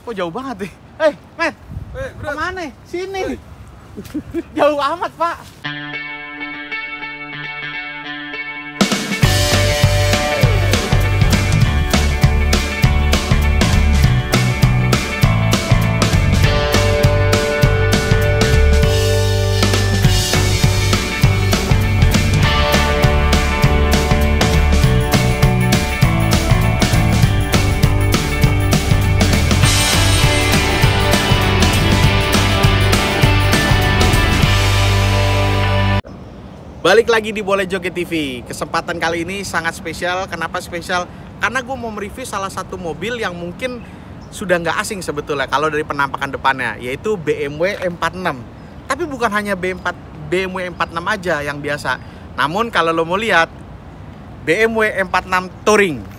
Kok jauh banget nih? Matt, Bro. kemana? Sini. Jauh amat, Pak. Balik lagi di Boleh Joget TV. Kesempatan kali ini sangat spesial. Kenapa spesial? Karena gue mau mereview salah satu mobil yang mungkin sudah nggak asing sebetulnya kalau dari penampakan depannya, yaitu BMW M46. Tapi bukan hanya BMW M46 aja yang biasa. Namun kalau lo mau lihat, BMW M46 Touring.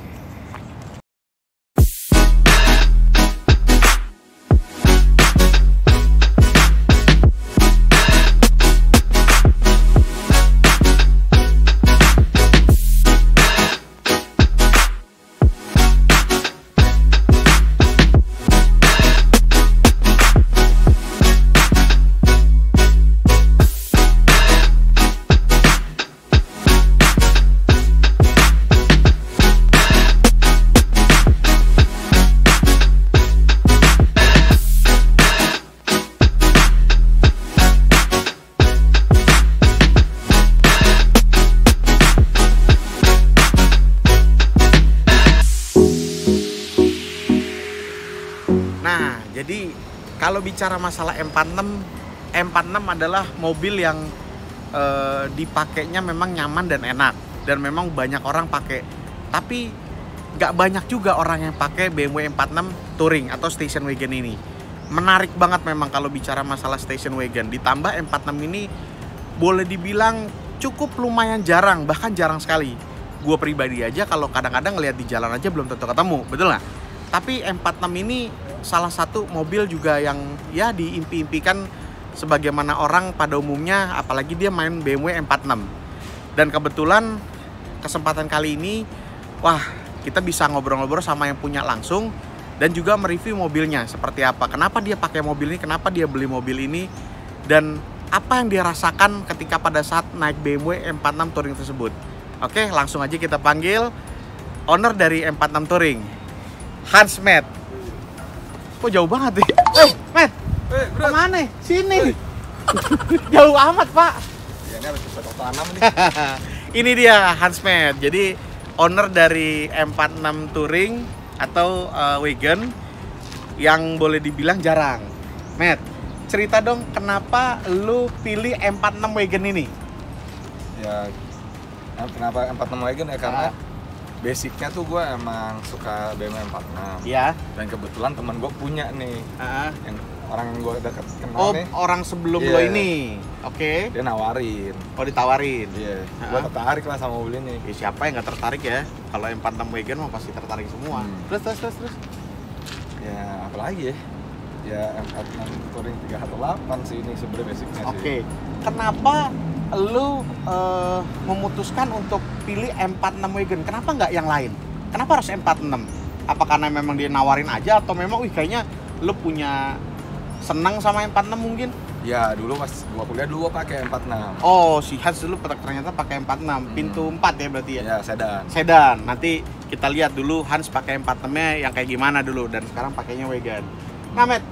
Nah, jadi kalau bicara masalah M46 adalah mobil yang dipakainya memang nyaman dan enak, dan memang banyak orang pakai. Tapi nggak banyak juga orang yang pakai BMW M46 Touring atau station wagon ini. Menarik banget memang kalau bicara masalah station wagon. Ditambah M46 ini boleh dibilang cukup lumayan jarang, bahkan jarang sekali. Gue pribadi aja kalau kadang-kadang ngeliat di jalan aja belum tentu ketemu, betul nggak? Tapi M46 ini salah satu mobil juga yang ya diimpi-impikan sebagaimana orang pada umumnya, apalagi dia main BMW M46. Dan kebetulan kesempatan kali ini, wah, kita bisa ngobrol-ngobrol sama yang punya langsung dan juga mereview mobilnya seperti apa, kenapa dia pakai mobil ini, kenapa dia beli mobil ini, dan apa yang dia rasakan ketika pada saat naik BMW M46 Touring tersebut. Oke, langsung aja kita panggil owner dari M46 Touring, Hans Matt. Kok jauh banget nih? Matt, Bro. kemana? Sini. Jauh amat, Pak. Ya, ini harus cocok tanam nih. Ini dia Hans Matt. Jadi owner dari M46 Touring atau wagon yang boleh dibilang jarang. Matt, cerita dong kenapa lu pilih M46 wagon ini? Ya, kenapa M46 wagon ya? Karena basicnya tuh gue emang suka BMW M46. Ya. Dan kebetulan teman gue punya nih, yang orang yang gue deket kenal nih. Orang sebelum lo ini. Oke. Dia nawarin. Oh, ditawarin. Iya. Gue tertarik lah sama mobil ini. Ya, siapa yang nggak tertarik ya? Kalau M46 wagon mah pasti tertarik semua. Terus. Ya, apalagi ya? Ya, M46 Touring 318 sih ini sebenarnya basicnya sih. Oke. Kenapa lu memutuskan untuk pilih M46 wagon? Kenapa nggak yang lain? Kenapa harus M46? Apa karena memang dia nawarin aja atau memang kayaknya lu punya senang sama M46 mungkin? Ya, dulu pas gua kuliah dulu gua pakai M46. Oh, si Hans dulu ternyata pakai M46. Pintu 4 ya berarti ya? Ya, sedan. Sedan. Nanti kita lihat dulu Hans pakai M46-nya yang kayak gimana dulu, dan sekarang pakainya wagon. Nah, Matt,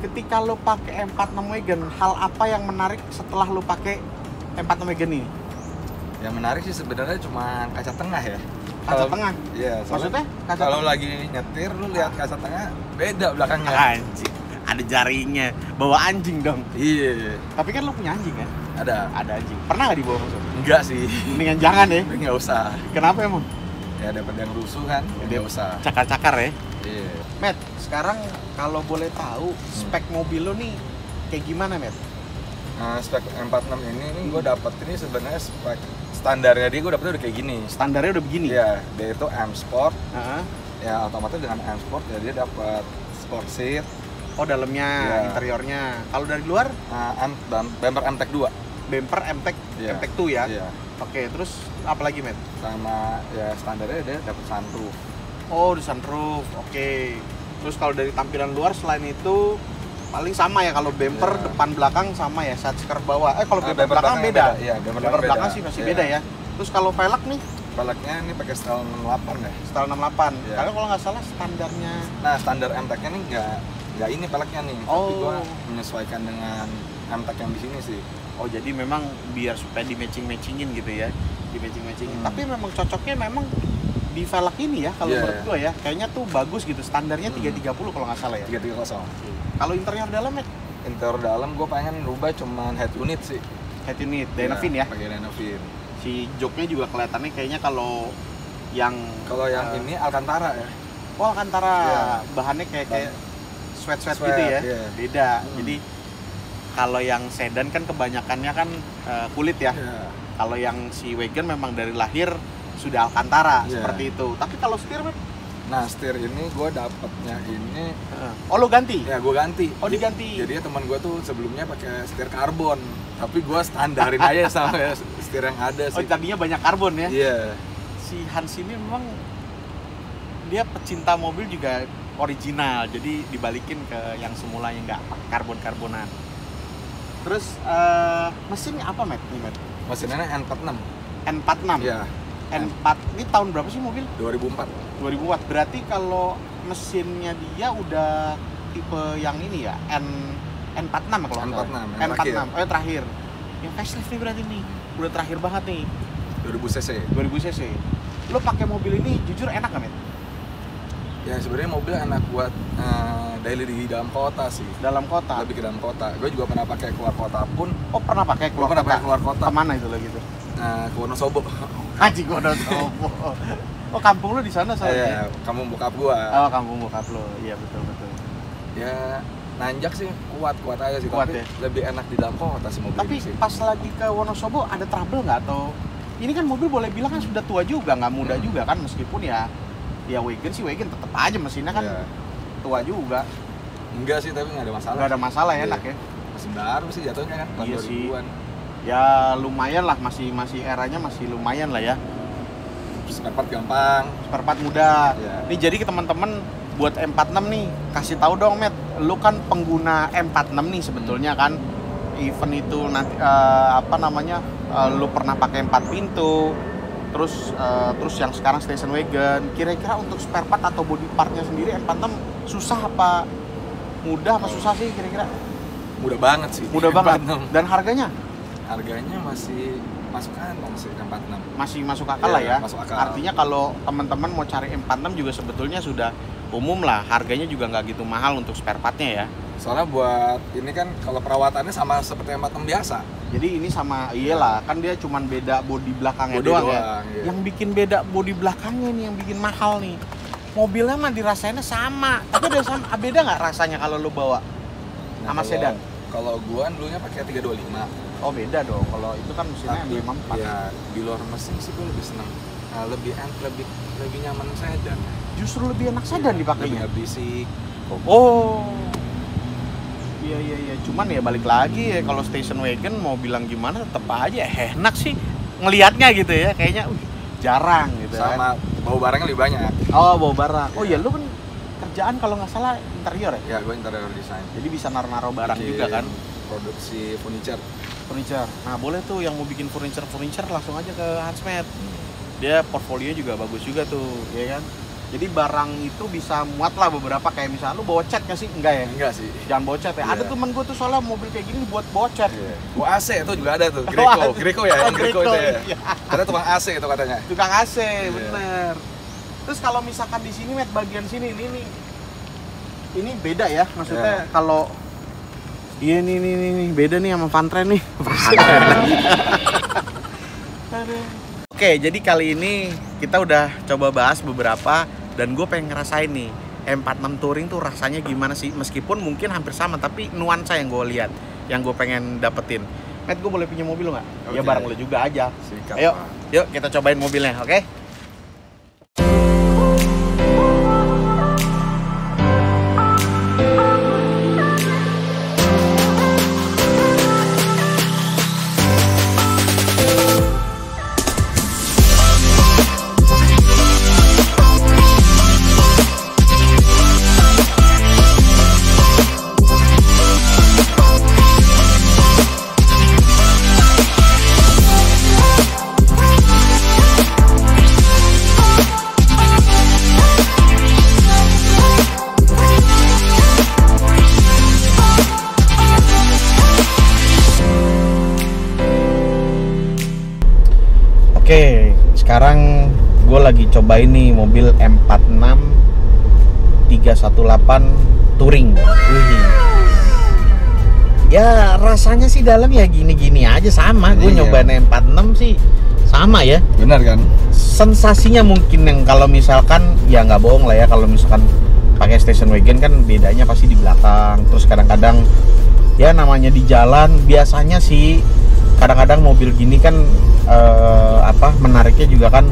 ketika lo pakai M46 wagon, hal apa yang menarik setelah lo pakai M46 wagon ini? Yang menarik sih sebenarnya cuma kaca tengah ya. Kaca tengah? Iya, Maksudnya? Kalau lagi nyetir lu lihat kaca tengah beda belakangnya. Anjing, ada jaringnya. Bawa anjing dong. Iya. Tapi kan lo punya anjing kan? Ada anjing. Pernah nggak dibawa masuk? enggak sih. Mendingan jangan ya. Tapi nggak usah. Kenapa emang? Ya dapat yang rusuh kan. Nggak usah. Cakar-cakar ya. Iya. Matt, sekarang kalau boleh tahu spek mobil lo nih kayak gimana, Matt? Nah, spek M46 ini gue dapet ini sebenarnya spek standarnya dia, gue dapetnya udah kayak gini. Standarnya udah begini? Iya, dia itu M Sport. Uh-huh. Ya otomatis dengan M Sport ya dia dapat sport seat. Oh, dalamnya, ya. Interiornya. Kalau dari luar? Dan bumper MTEK 2. Bumper MTEK, Iya. MTEK 2 ya? Iya. Oke, terus apa lagi, Matt? Sama ya standarnya dia dapat sunroof. Oh, di sunroof. Oke. Terus kalau dari tampilan luar selain itu paling sama ya, kalau bumper depan belakang sama ya, side skirt bawah. Kalau bumper belakang beda. Iya, bumper belakang sih masih beda ya. Terus kalau velg nih, velgnya ini pakai style 68 ya. Style 68. Karena kalau nggak salah standarnya. Nah, standar MTEK-nya nih nggak ini velgnya nih. Tapi gua menyesuaikan dengan MTEK yang di sini sih. Oh, jadi memang biar supaya di matching-matchingin gitu ya. Di matching-matchingin. Tapi memang cocoknya memang di velg ini ya, kalau menurut gua ya. Kayaknya tuh bagus gitu. Standarnya 330 kalau nggak salah ya. 330. Kalau interior dalam ya? Interior dalam gua pengen rubah cuman head unit sih. Head unit, Dynafin ya? Pakai Dynafin. Si joknya juga kelihatannya kayaknya kalau yang ini Alcantara ya. Oh, Alcantara. Bahannya kayak sweat gitu ya. Beda. Jadi kalau yang sedan kan kebanyakannya kan kulit ya. Kalau yang si wagon memang dari lahir sudah Alcantara seperti itu. Tapi kalau setir, nah setir ini gue dapetnya ini. Oh, lo ganti? Ya, gue ganti. Oh, diganti. Jadi teman gue tuh sebelumnya pakai setir karbon, tapi gue standarin aja sama setir yang ada sih. Oh, tadinya banyak karbon ya? Iya. Si Hans ini memang dia pecinta mobil juga original, jadi dibalikin ke yang semula yang nggak karbon-karbonan. Terus mesinnya apa, Matt? Mesinnya N46. N46? Iya. N4, ini tahun berapa sih mobil? 2004. 2004, berarti kalau mesinnya dia udah tipe yang ini ya, N46 kalau nggak salah. N46, oh ya terakhir. Yang facelift nih berarti nih, udah terakhir banget nih. 2000 cc. 2000 cc. Lo pakai mobil ini jujur enak nggak, Met? Ya sebenarnya mobil enak buat daily di dalam kota sih. Dalam kota? Lebih ke dalam kota. Gue juga pernah pakai keluar kota pun. Oh, pernah pakai keluar kota? Keluar kota. Kemana itu lo gitu? Ke Wonosobo. Haji Wonosobo. Oh, kampung lo di sana soalnya? Iya, kampung bokap gua. Oh, kampung bokap lo. Iya, betul. Ya, nanjak sih kuat aja sih. Kuat, tapi ya? Lebih enak di dalam kota sih mobil. Tapi sih. pas lagi ke Wonosobo ada trouble nggak, atau ini kan mobil boleh bilang kan sudah tua juga, nggak muda juga kan, meskipun ya wagon tetap aja mesinnya kan tua juga. Enggak sih, tapi nggak ada masalah. Nggak ada masalah, enak ya. Masih baru sih jatuhnya kan, tahun 2000-an. Ya lumayan lah, masih eranya masih lumayan lah ya. Spare part gampang. Spare part mudah. Nih jadi ke teman-teman buat M46 nih, kasih tahu dong, Matt. Lu kan pengguna M46 nih sebetulnya kan. Even itu nanti lu pernah pakai 4 pintu. Terus yang sekarang station wagon, kira-kira untuk spare part atau body partnya sendiri M46 susah apa mudah apa susah sih kira-kira? Mudah banget sih. Mudah banget. Dan harganya? Harganya masih masuk akal sih M46. Masih masuk akal lah ya. Masuk akal. Artinya kalau teman-teman mau cari M46 juga sebetulnya sudah umum lah. Harganya juga nggak gitu mahal untuk spare partnya ya. Soalnya buat ini kan kalau perawatannya sama seperti M46 biasa. Jadi ini sama, iyalah, kan dia cuman beda bodi belakangnya doang ya. Iya. Yang bikin beda bodi belakangnya nih, yang bikin mahal nih. Mobilnya mah dirasainnya sama, tapi beda nggak rasanya kalau lo bawa sama sedan? Kalau gua dulunya pakai 325. Oh beda dong, kalau itu kan mesinnya memang 4. Ya di luar mesin sih gua lebih seneng, lebih nyaman sedan. Justru lebih enak sedan dipakainya. Lebih berisik. Oh. Iya. Cuman ya balik lagi ya, kalau station wagon mau bilang gimana tetap aja enak sih ngelihatnya gitu ya, kayaknya jarang gitu. Sama bawa barangnya lebih banyak. Oh, bawa barang. Oh iya, lu kan kerjaan kalau nggak salah interior ya? Ya, gue interior design. Jadi bisa naruh barang juga kan? Produksi furniture. Nah, boleh tuh yang mau bikin furniture langsung aja ke Hansmet. Dia portfolio juga bagus juga tuh, ya kan? Jadi barang itu bisa muat lah beberapa, kayak misalnya lu bawa cat nggak sih? Enggak ya? Enggak sih. Jangan bawa cat ya. Ada temen gue tuh soalnya mobil kayak gini buat bawa cat. Bawa AC itu juga ada tuh. Greco ya, yang Greco itu ya. Ada tukang AC itu katanya. Tukang AC, bener. Terus kalau misalkan di sini, Matt, bagian sini ini beda ya, maksudnya kalau ini beda nih sama Vantren nih. Oke, jadi kali ini kita udah coba bahas beberapa, dan gue pengen ngerasain nih M46 Touring tuh rasanya gimana sih, meskipun mungkin hampir sama, tapi nuansa yang gue lihat, yang gue pengen dapetin. Matt, gue boleh pinjam mobil lo nggak? Okay. Ya bareng lo juga aja. Sikat, Yuk kita cobain mobilnya, oke? sekarang gue lagi cobain nih mobil M46 318 Touring. Ya rasanya sih dalam ya gini-gini aja sama. Gue nyobain M46 sih sama ya. Benar kan? Sensasinya mungkin yang kalau misalkan ya nggak bohong lah ya, kalau misalkan pakai station wagon kan bedanya pasti di belakang. Terus kadang-kadang ya namanya di jalan biasanya sih kadang-kadang mobil gini kan menariknya juga kan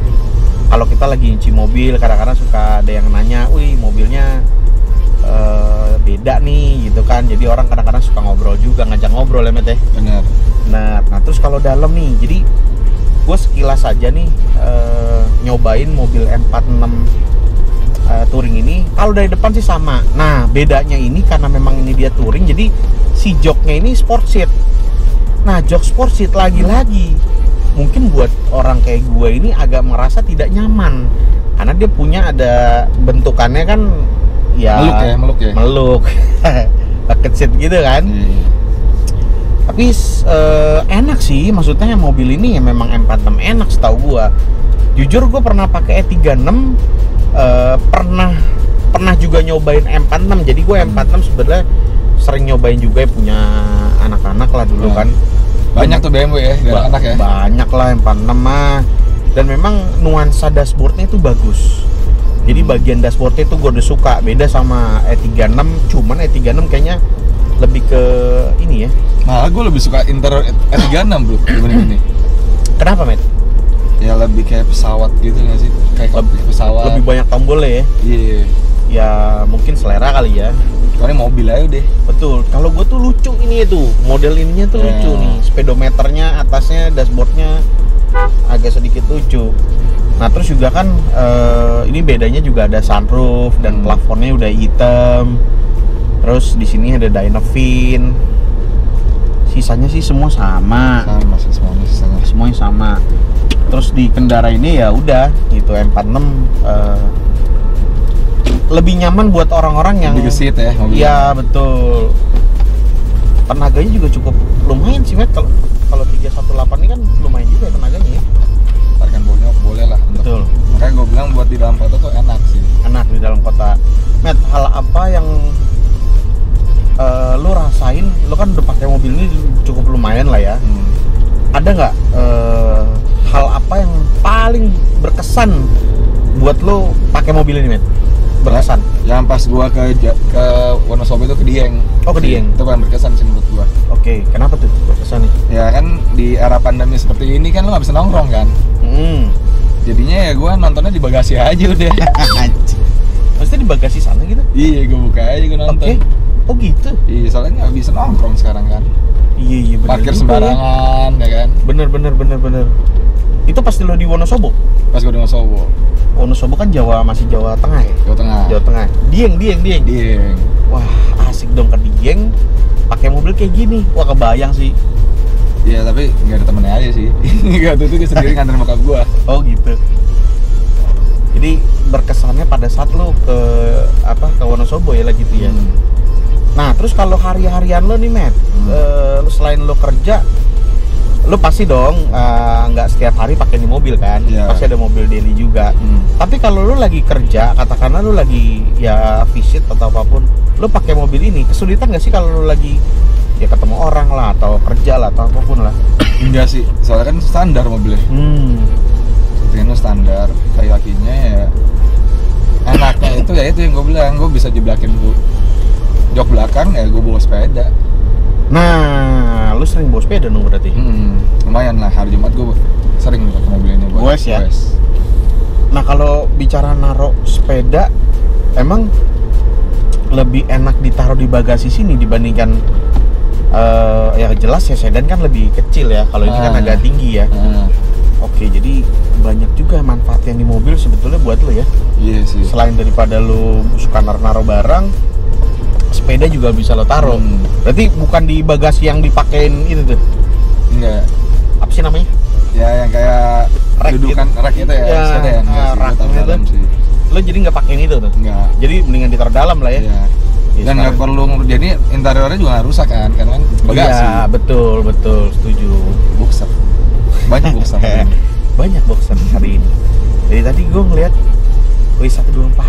kalau kita lagi nyuci mobil kadang-kadang suka ada yang nanya, wih mobilnya beda nih gitu kan. Jadi orang kadang-kadang suka ngobrol juga, ngajak ngobrol ya Met ya. Benar. Nah terus kalau dalam nih, jadi gue sekilas aja nih nyobain mobil M46 Touring ini. Kalau dari depan sih sama. Nah bedanya ini karena memang ini dia Touring, jadi si joknya ini sport seat. Nah jok sport seat lagi-lagi mungkin buat orang kayak gue ini agak merasa tidak nyaman karena dia punya ada bentukannya kan ya meluk bucket seat gitu kan. Tapi enak sih, maksudnya mobil ini ya memang M46 enak setahu gua. Jujur gua pernah pakai E36, pernah juga nyobain M46. Jadi gua M46 sebenarnya sering nyobain juga ya, punya anak-anak lah dulu kan. Banyak tuh BMW ya, dari anak ya. Banyak lah M46 mah. Dan memang nuansa dashboardnya itu bagus. Jadi bagian dashboardnya itu gua udah suka, beda sama E36. Cuman E36 kayaknya lebih ke ini ya. Malah gue lebih suka interior E36 bro dibanding ini. Kenapa Met? Ya lebih kayak pesawat gitu nggak sih? Kayak kokpit pesawat. Lebih banyak tombolnya ya? Iya. Ya mungkin selera kali ya. Soalnya mobil aja deh. Betul. Kalau gue tuh lucu ini tuh, model ininya tuh lucu nih. Speedometernya, atasnya, dashboardnya agak sedikit lucu. Nah terus juga kan ini bedanya juga ada sunroof dan plafonnya udah hitam. Terus di sini ada Dynafin. Sisanya sih semua sama. Sama sih sisanya. Semuanya sama. Terus di kendara ini ya udah gitu M46 lebih nyaman buat orang-orang yang lebih gesit ya mobilnya. Iya betul. Tenaganya juga cukup lumayan sih Met. Kalau 318 ini kan lumayan juga ya tenaganya ya. Tarikan bawahnya boleh lah. Betul. Makanya gue bilang buat di dalam kota tuh enak sih. Enak di dalam kota. Met, hal apa yang lu rasain? Lu kan udah pakai mobil ini cukup lumayan lah ya. Ada nggak hal apa yang paling berkesan buat lu pakai mobil ini, Met? Berkesan? Yang pas gua ke Wonosobo itu ke Dieng. Oh, ke Dieng. Itu paling berkesan sih menurut gua. Oke, kenapa tuh berkesan nih? Ya kan di era pandemi seperti ini kan lu nggak bisa nongkrong kan. Jadinya ya gua nontonnya di bagasi aja udah. Maksudnya di bagasi sana gitu? Iya, gua buka aja gua nonton. Oke. Oh gitu? Iya, soalnya nggak bisa nongkrong sekarang kan. Iya bener. Parkir sembarangan ya kan. Bener. Itu pasti lo di Wonosobo? Pas gua di Wonosobo. Wonosobo kan masih Jawa Tengah ya? Jawa Tengah. Dieng. Dieng. Wah, asik dong ke Dieng pakai mobil kayak gini. Wah, kebayang sih. Iya, tapi nggak ada temennya aja sih. Nggak tuh dia sendiri nganterin bokap gua. Oh gitu. Jadi berkesannya pada saat lo ke Wonosobo ya lah gitu ya. Nah, terus kalau hari-harian lo nih, Matt, selain lo kerja, lo pasti dong nggak setiap hari pakai di mobil kan? Yeah. Pasti ada mobil daily juga. Tapi kalau lo lagi kerja, katakanlah lo lagi ya visit atau apapun, lo pakai mobil ini, kesulitan nggak sih kalau lo lagi ya ketemu orang lah atau kerja lah atau apapun lah? Enggak sih, soalnya kan standar mobilnya. Sepertinya standar, kayak lakinya ya. Enaknya itu ya itu yang gue bilang, gue bisa jeblakin jok belakang ya gue bawa sepeda. Nah, lu sering bawa sepeda dong berarti? Lumayan lah, hari Jumat gue sering pakai mobil ini buat goes ya? Nah, kalau bicara naruh sepeda, emang lebih enak ditaruh di bagasi sini dibandingkan ya jelas ya sedan kan lebih kecil ya, kalau ini kan agak tinggi ya. Oke, jadi banyak juga manfaat yang di mobil sebetulnya buat lo ya. Iya sih. Selain daripada lo suka naruh barang, sepeda juga bisa lo taruh. Berarti bukan di bagasi yang dipakein itu tuh? Enggak. Apa sih namanya? Ya yang kayak rack dudukan gitu. rack itu ya, sepeda ya. Rack itu. Sih. Lo jadi nggak pakein itu tuh? Enggak. Jadi mendingan ditaruh dalam lah ya? Iya. Dan nggak perlu, jadi interiornya juga nggak rusak kan, karena kan bagasi. Iya, betul, setuju. Boxer. Banyak boxer. banyak boxer hari ini. Jadi tadi gue ngeliat W124.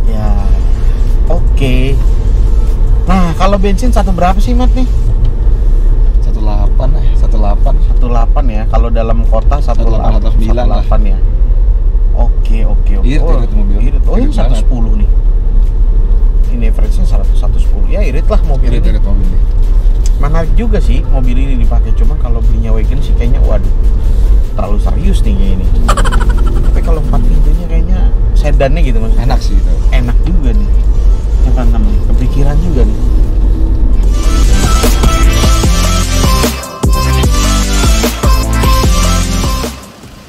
Ya, oke. Nah, kalau bensin satu berapa sih, Mat nih? 18 ya. Kalau dalam kota 18 atau 9 lah. ya. Oke. Irit ya itu mobil. Irit. Oh, ini Irit banget. 110 nih. Ini average-nya 110. Ya, irit lah mobil ini. Irit mobil ini. Menarik juga sih mobil ini dipakai, cuma kalau belinya wagon sih kayaknya waduh terlalu serius nih kayak ini. Tapi kalau 4 pintunya kayaknya sedannya gitu Mas. Enak sih itu. Enak juga nih. Apa namanya? Kepikiran juga nih.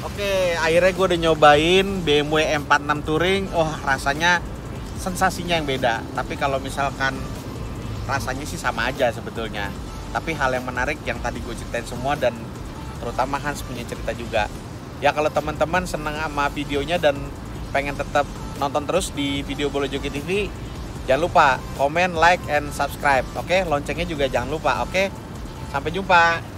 Oke, akhirnya gue udah nyobain BMW M46 Touring. Oh, rasanya sensasinya yang beda. Tapi kalau misalkan rasanya sih sama aja sebetulnya. Tapi hal yang menarik yang tadi gue ceritain semua, dan terutama Hans punya cerita juga. Ya kalau teman-teman senang sama videonya dan pengen tetap nonton terus di video Bolo Joki TV, jangan lupa komen, like, and subscribe. Oke, loncengnya juga jangan lupa. Oke, sampai jumpa.